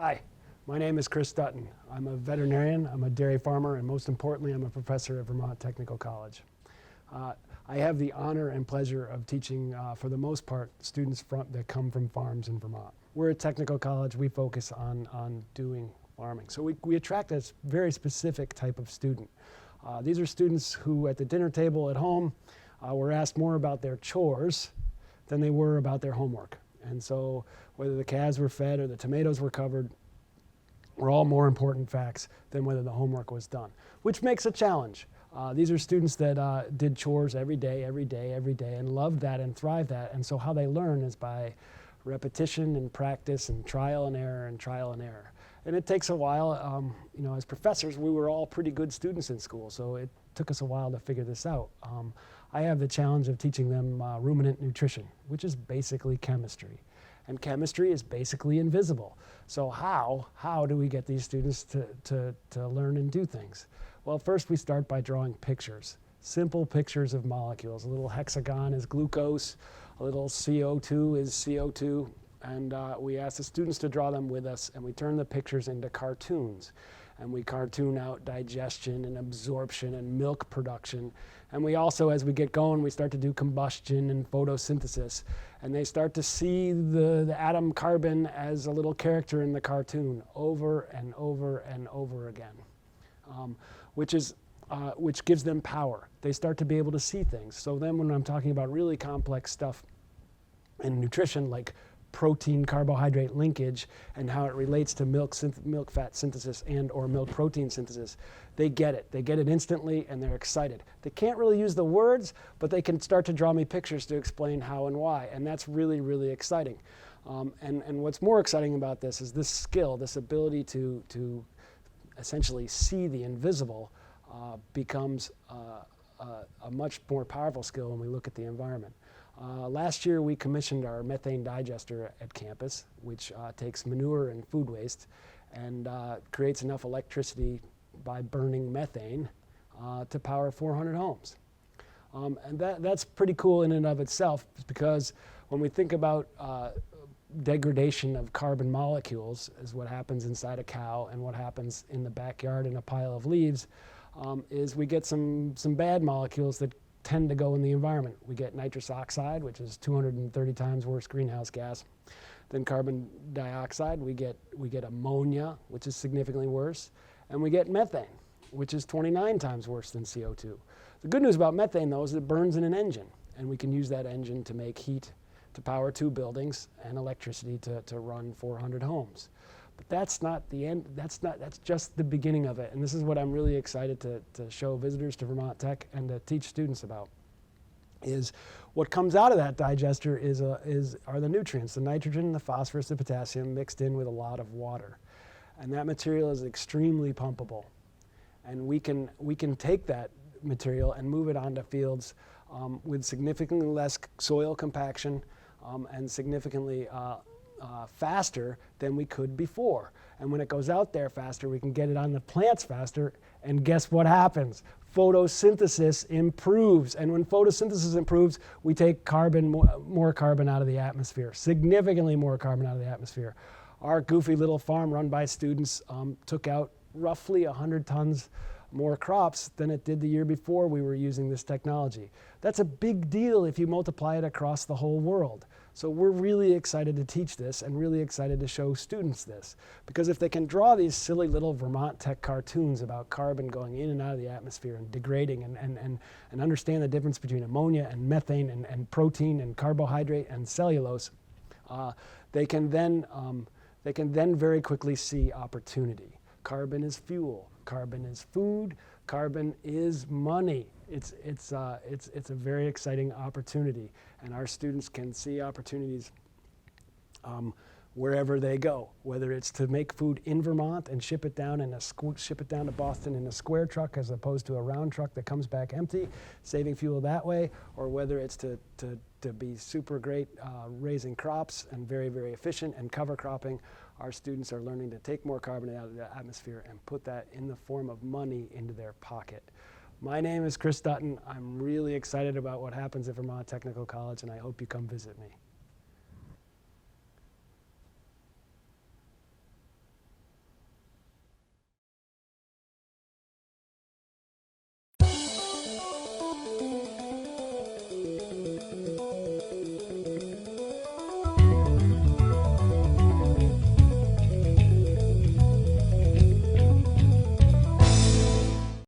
Hi, my name is Chris Dutton. I'm a veterinarian, I'm a dairy farmer, and most importantly, I'm a professor at Vermont Technical College. I have the honor and pleasure of teaching, for the most part, students that come from farms in Vermont. We're a technical college. We focus on doing farming. So we attract a very specific type of student. These are students who, at the dinner table at home, were asked more about their chores than they were about their homework. And so whether the calves were fed or the tomatoes were covered were all more important facts than whether the homework was done, which makes a challenge. These are students that did chores every day, and loved that and thrived that. And so how they learn is by repetition and practice and trial and error and trial and error. And it takes a while. As professors, we were all pretty good students in school, so it took us a while to figure this out. I have the challenge of teaching them ruminant nutrition, which is basically chemistry. And chemistry is basically invisible. So how do we get these students to learn and do things? Well, first we start by drawing pictures, simple pictures of molecules. A little hexagon is glucose, a little CO2 is CO2, and we ask the students to draw them with us, and we turn the pictures into cartoons. And we cartoon out digestion and absorption and milk production. And we also, as we get going, we start to do combustion and photosynthesis. And they start to see the atom carbon as a little character in the cartoon over and over and over again, which gives them power. They start to be able to see things. So then when I'm talking about really complex stuff in nutrition, like protein carbohydrate linkage and how it relates to milk fat synthesis and or milk protein synthesis, they get it. They get it instantly and they're excited. They can't really use the words, but they can start to draw me pictures to explain how and why, and that's really, really exciting. And what's more exciting about this is this skill, this ability to essentially see the invisible becomes a much more powerful skill when we look at the environment. Last year we commissioned our methane digester at campus, which takes manure and food waste and creates enough electricity by burning methane to power 400 homes. And that's pretty cool in and of itself, because when we think about degradation of carbon molecules, is what happens inside a cow and what happens in the backyard in a pile of leaves, is we get some bad molecules that tend to go in the environment. We get nitrous oxide, which is 230 times worse greenhouse gas than carbon dioxide. We get ammonia, which is significantly worse, and we get methane, which is 29 times worse than CO2. The good news about methane, though, is it burns in an engine, and we can use that engine to make heat to power 2 buildings and electricity to run 400 homes. But that's not the end. That's just the beginning of it. And this is what I'm really excited to show visitors to Vermont Tech and to teach students about. Is what comes out of that digester are the nutrients, the nitrogen, the phosphorus, the potassium mixed in with a lot of water. And that material is extremely pumpable. And we can take that material and move it onto fields with significantly less soil compaction and significantly faster than we could before. And when it goes out there faster, we can get it on the plants faster, and guess what happens? Photosynthesis improves, and when photosynthesis improves, we take more carbon out of the atmosphere, significantly more carbon out of the atmosphere. Our goofy little farm run by students took out roughly 100 tons more crops than it did the year before we were using this technology. That's a big deal if you multiply it across the whole world. So we're really excited to teach this and really excited to show students this, because if they can draw these silly little Vermont Tech cartoons about carbon going in and out of the atmosphere and degrading and understand the difference between ammonia and methane and protein and carbohydrate and cellulose, they can then very quickly see opportunity. Carbon is fuel. Carbon is food. Carbon is money. It's a very exciting opportunity, and our students can see opportunities wherever they go, whether it's to make food in Vermont and ship it down to Boston in a square truck as opposed to a round truck that comes back empty, saving fuel that way, or whether it's to be super great raising crops and very, very efficient and cover cropping. Our students are learning to take more carbon out of the atmosphere and put that in the form of money into their pocket. My name is Chris Dutton. I'm really excited about what happens at Vermont Technical College, and I hope you come visit me.